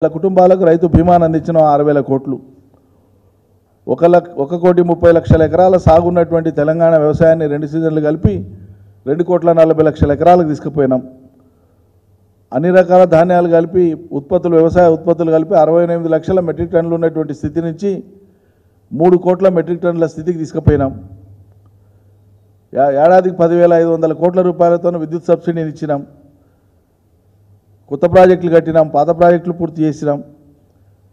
కుటుంబాలకు రైతు బీమాను అందించిన 6,000 కోట్లు 1,30,00,000 ఎకరాల సాగు ఉన్నటువంటి తెలంగాణ వ్యవసాయాన్ని 2 సీజన్లు కలిపి 2,40,00,000 ఎకరాలకు తీసుకుపోయినాం. అన్ని రకాల ధాన్యాలు కలిపి వ్యవసాయ ఉత్పత్తులు కలిపి 68 లక్షల మెట్రిక్ టన్నులు ఉన్నటువంటి స్థితి నుంచి 3 కోట్ల మెట్రిక్ టన్నుల స్థితికి తీసుకుపోయినాం. ఏడాదికి 10,500 కోట్ల రూపాయలతో విద్యుత్ సబ్సిడీని ఇచ్చినాం. కొత్త ప్రాజెక్టులు కట్టినాం, పాత ప్రాజెక్టులు పూర్తి చేసినాం.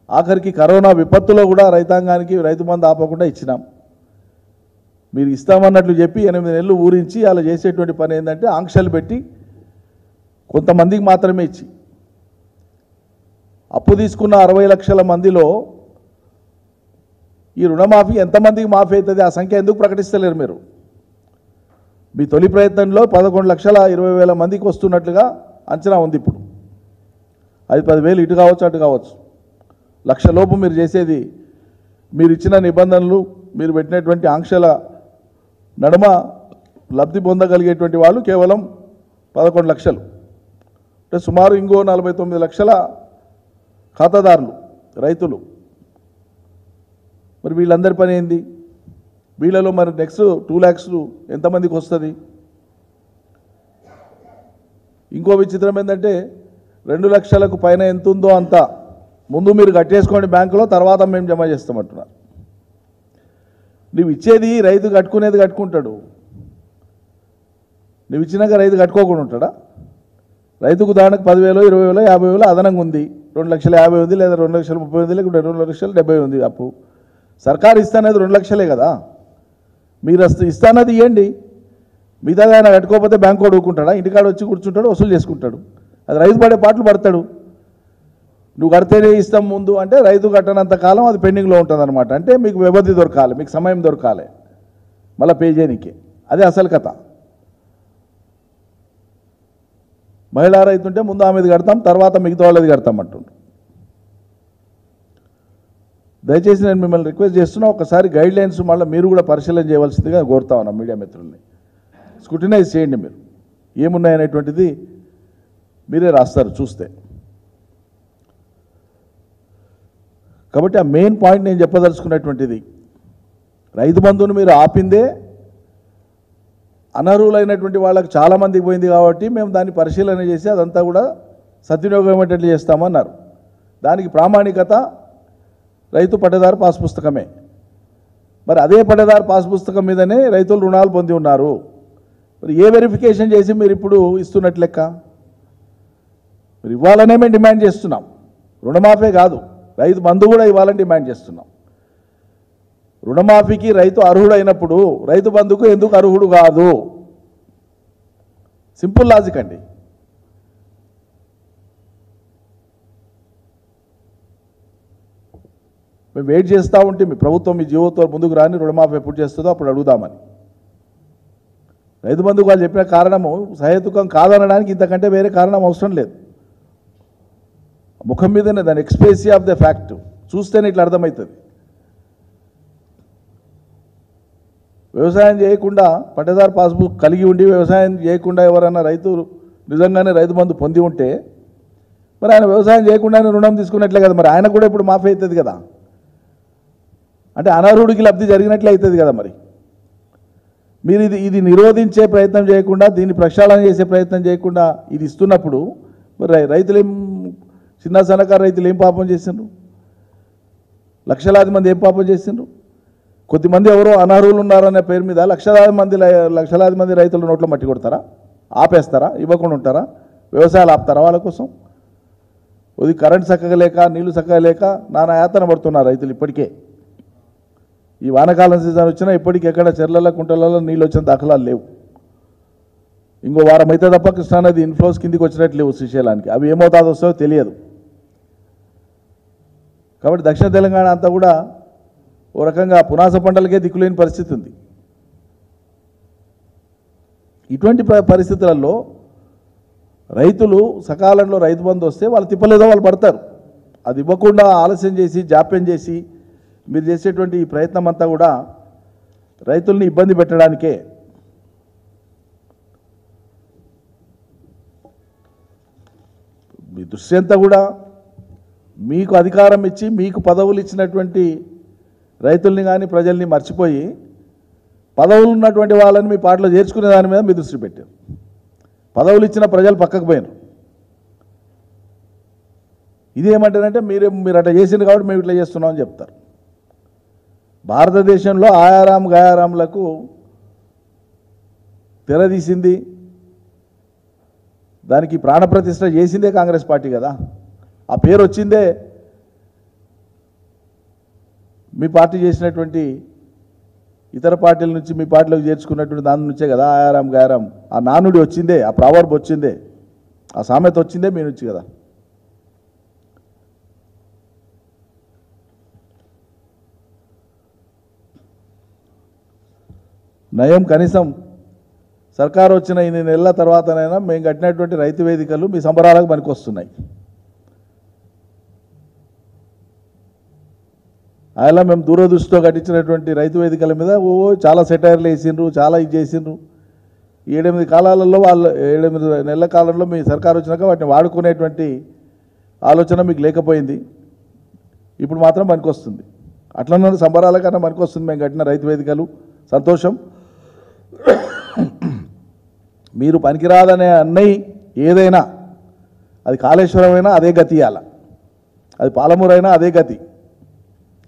ఆఖరికి కరోనా విపత్తులో కూడా రైతాంగానికి రైతు బంధు ఆపకుండా ఇచ్చినాం. మీరు ఇస్తామన్నట్లు చెప్పి 8 నెలలు ఊరించి అలా చేసేటువంటి పని ఏంటంటే ఆంక్షలు పెట్టి కొంతమందికి మాత్రమే ఇచ్చి అప్పు తీసుకున్న 60 లక్షల మందిలో ఈ రుణమాఫీ ఎంతమందికి మాఫీ అవుతుంది ఆ సంఖ్య ఎందుకు ప్రకటిస్తలేరు మీరు? మీ తొలి ప్రయత్నంలో 11,20,000 మందికి వస్తున్నట్లుగా అంచనా ఉంది. ఇప్పుడు అది 10,000 ఇటు కావచ్చు అటు కావచ్చు. 1,00,000 లోపు మీరు చేసేది, మీరు ఇచ్చిన నిబంధనలు, మీరు పెట్టినటువంటి ఆంక్షల నడుమ లబ్ధి పొందగలిగేటువంటి వాళ్ళు కేవలం 11 లక్షలు. అంటే సుమారు ఇంకో 49 లక్షల ఖాతాదారులు రైతులు. మరి వీళ్ళందరి పని ఏంది? వీళ్ళలో మరి నెక్స్ట్ 2 lakhs ఎంతమందికి వస్తుంది? ఇంకో విచిత్రం ఏంటంటే 2 లక్షలకు పైన ఎంత ఉందో అంత ముందు మీరు కట్టేసుకోండి బ్యాంకులో, తర్వాత మేము జమ చేస్తామంటున్నారు. నువ్వు ఇచ్చేది రైతు కట్టుకునేది కట్టుకుంటాడు, నువ్వు ఇచ్చినాక రైతు కట్టుకోకుండా ఉంటాడా? రైతుకు దానికి 10,000, 20,000, 50,000 అదనంగా ఉంది. 2,50,000 ఉంది, లేదా 2,30,000 ఉంది, లేకుంటే 2,70,000 ఉంది అప్పు. సర్కారు ఇస్తానేది 2 లక్షలే కదా. మీరు ఇస్తానది ఇవ్వండి, మిగతాది ఆయన కట్టుకోకపోతే బ్యాంకు కూడా ఊరుకుంటాడా? ఇంటికాడ వచ్చి కూర్చుంటాడు, వసూలు చేసుకుంటాడు. అది రైతు పడే పాటలు పడతాడు. నువ్వు కడితేనే ఇస్తాం ముందు అంటే రైతు కట్టనంత కాలం అది పెండింగ్లో ఉంటుంది అనమాట. అంటే మీకు వ్యవధి దొరకాలి, మీకు సమయం దొరకాలి మళ్ళీ పే చేయడానికి. అదే అసలు కథ. మహిళా రైతు ఉంటే ముందు ఆమెది కడతాం, తర్వాత మిగతా వాళ్ళది కడతాం అంటుండ్రు. దయచేసి నేను మిమ్మల్ని రిక్వెస్ట్ చేస్తున్నా, ఒకసారి గైడ్లైన్స్ మళ్ళీ మీరు కూడా పరిశీలన చేయవలసిందిగా కోరుతా ఉన్నాం. మీడియా మిత్రుల్ని స్క్రూటినైజ్ చేయండి. మీరు ఏమున్నాయనేటువంటిది మీరే రాస్తారు చూస్తే. కాబట్టి ఆ మెయిన్ పాయింట్ నేను చెప్పదలుచుకున్నటువంటిది, రైతు బంధువును మీరు ఆపిందే అనర్హులైనటువంటి వాళ్ళకి చాలామందికి పోయింది కాబట్టి మేము దాన్ని పరిశీలన చేసి అదంతా కూడా సద్వినియోగం అయ్యేటట్లు చేస్తామన్నారు. దానికి ప్రామాణికత రైతు పట్టేదారు పాస్ పుస్తకమే. మరి అదే పట్టేదారు పాస్ పుస్తకం మీదనే రైతులు రుణాలు పొంది ఉన్నారు. మరి ఏ వెరిఫికేషన్ చేసి మీరు ఇప్పుడు ఇస్తున్నట్లు లెక్క? మరి ఇవ్వాలనే మేము డిమాండ్ చేస్తున్నాం. రుణమాఫీ కాదు, రైతు బంధు కూడా ఇవ్వాలని డిమాండ్ చేస్తున్నాం. రుణమాఫీకి రైతు అర్హుడైనప్పుడు రైతు బంధుకు ఎందుకు అర్హుడు కాదు? సింపుల్ లాజిక్ అండి. మేము వెయిట్ చేస్తూ ఉంటే మీ ప్రభుత్వం మీ జీవోతో ముందుకు రాని రుణమాఫీ ఎప్పుడు చేస్తుందో అప్పుడు అడుగుదామని. రైతు బంధుకు వాళ్ళు చెప్పిన కారణము సహేతుకం కాదనడానికి ఇంతకంటే వేరే కారణం అవసరం లేదు. ముఖం మీదనే దాని ఎక్స్ప్రెసీ ఆఫ్ ద ఫ్యాక్ట్ చూస్తేనే ఇట్లా అర్థమవుతుంది. వ్యవసాయం చేయకుండా పట్టేదారు పాస్బుక్ కలిగి ఉండి వ్యవసాయం చేయకుండా ఎవరైనా రైతు నిజంగానే రైతు బంధు పొంది ఉంటే మరి ఆయన వ్యవసాయం చేయకుండానే రుణం తీసుకున్నట్లే కదా. మరి ఆయన కూడా ఇప్పుడు మాఫీ అవుతుంది కదా. అంటే అనర్హుడికి లబ్ధి జరిగినట్లే అవుతుంది కదా. మరి మీరు ఇది నిరోధించే ప్రయత్నం చేయకుండా, దీన్ని ప్రక్షాళన చేసే ప్రయత్నం చేయకుండా ఇది ఇస్తున్నప్పుడు మరి రైతులు చిన్న సన్నకారు రైతులు ఏం పాపం చేసిండ్రు? లక్షలాది మంది ఏం పాపం చేసిండ్రు? కొద్దిమంది ఎవరో అనర్హులు ఉన్నారనే పేరు మీద లక్షలాది మంది రైతుల నోట్లో మట్టి కొడతారా? ఆపేస్తారా? ఇవ్వకుండా ఉంటారా? వ్యవసాయాలు ఆపుతారా వాళ్ళ కోసం? అది కరెంట్ చక్కగా లేక, నీళ్లు చక్కగా లేక నానా యాతన పడుతున్నారు రైతులు ఇప్పటికే. ఈ వానకాలం సీజన్ వచ్చినా ఇప్పటికి ఎక్కడ చెర్లలో కుంటలలో నీళ్ళు వచ్చిన దాఖలాలు లేవు. ఇంకో వారం అయితే తప్ప కృష్ణానది ఇన్ఫ్లోస్ కిందికి వచ్చినట్లు లేవు శ్రీశైలానికి. అవి ఏమవుతాదో వస్తాయో తెలియదు. కాబట్టి దక్షిణ తెలంగాణ అంతా కూడా ఓ రకంగా పునాస పంటలకే దిక్కులేని పరిస్థితి ఉంది. ఇటువంటి పరిస్థితులలో రైతులు సకాలంలో రైతు బంధు వస్తే వాళ్ళు తిప్పలేదో వాళ్ళు పడతారు. అది ఇవ్వకుండా ఆలస్యం చేసి జాప్యం చేసి మీరు చేసేటువంటి ఈ ప్రయత్నం అంతా కూడా రైతుల్ని ఇబ్బంది పెట్టడానికే. మీ దృష్టి అంతా కూడా మీకు అధికారం ఇచ్చి మీకు పదవులు ఇచ్చినటువంటి రైతుల్ని కానీ ప్రజల్ని మర్చిపోయి పదవులు ఉన్నటువంటి వాళ్ళని మీ పార్టీలో చేర్చుకునే దాని మీద మీ దృష్టి పెట్టారు. పదవులు ఇచ్చిన ప్రజలు పక్కకు పోయినారు. ఇదేమంటారంటే మీరు అట్లా చేసింది కాబట్టి మేము ఇట్లా చేస్తున్నామని చెప్తారు. భారతదేశంలో ఆయారాం గయారాంలకు తెరదీసింది, దానికి ప్రాణప్రతిష్ఠ చేసిందే కాంగ్రెస్ పార్టీ కదా. ఆ పేరు వచ్చిందే మీ పార్టీ చేసినటువంటి ఇతర పార్టీల నుంచి మీ పార్టీలోకి చేర్చుకున్నటువంటి దాని నుంచే కదా. ఆయారాం గయారాం ఆ నానుడి వచ్చిందే, ఆ ప్రావర్బ్ వచ్చిందే, ఆ సామెత వచ్చిందే మీ నుంచి కదా. నయం కనీసం సర్కారు వచ్చిన 8 నెలల తర్వాతనైనా మేము కట్టినటువంటి రైతు వేదికలు మీ సంబరాలకు పనికొస్తున్నాయి. అలా మేము దూరదృష్టితో కట్టించినటువంటి రైతు వేదికల మీద చాలా సెటైర్లు వేసిండ్రు, చాలా ఇది చేసిండ్రు. 7-8 కాలాలలో 7-8 నెలల కాలంలో మీ సర్కారు వచ్చినాక వాటిని వాడుకునేటువంటి ఆలోచన మీకు లేకపోయింది. ఇప్పుడు మాత్రం పనికొస్తుంది. అట్లనే సంబరాల కన్నా పనికొస్తుంది మేము కట్టిన రైతు వేదికలు. సంతోషం. మీరు పనికిరాదనే అన్నయ్య ఏదైనా, అది కాళేశ్వరం అయినా అదే గతి ఇవ్వాలి, అది పాలమూరు అయినా అదే గతి,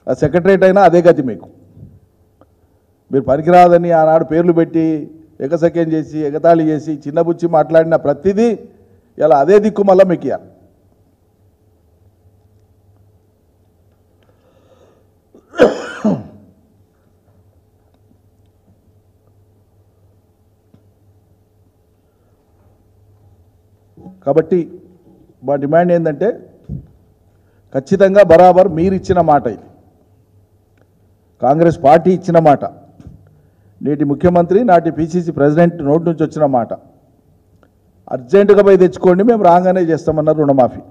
అది సెక్రటరేట్ అయినా అదే గతి. మీరు పనికిరాదని ఆనాడు పేర్లు పెట్టి ఎగసక్యం చేసి ఎగతాళి చేసి చిన్నబుచ్చి మాట్లాడిన ప్రతిదీ ఇలా అదే దిక్కు మళ్ళీ మీకు ఇవ్వాలి. కాబట్టి మా డిమాండ్ ఏంటంటే ఖచ్చితంగా బరాబర్ మీరు ఇచ్చిన మాట, ఇది కాంగ్రెస్ పార్టీ ఇచ్చిన మాట, నేటి ముఖ్యమంత్రి నాటి పిసిసి ప్రెసిడెంట్ నోటి నుంచి వచ్చిన మాట, అర్జెంటుగా పోయి తెచ్చుకోండి, మేము రాగానే చేస్తామన్నారు రుణమాఫీ.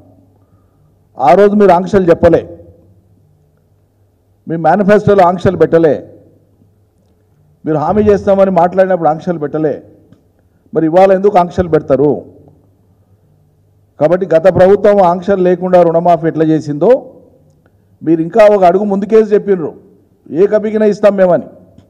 ఆ రోజు మీరు ఆంక్షలు చెప్పలే, మీ మేనిఫెస్టోలో ఆంక్షలు పెట్టలే, మీరు హామీ చేస్తామని మాట్లాడినప్పుడు ఆంక్షలు పెట్టలే. మరి ఇవాళ ఎందుకు ఆంక్షలు పెడతారు? కాబట్టి గత ప్రభుత్వం ఆంక్షలు లేకుండా రుణమాఫీ ఎట్లా చేసిందో మీరు ఇంకా ఒక అడుగు ముందుకేసి చెప్పినారు, ఏ కబిగిన ఇస్తాం మేమని.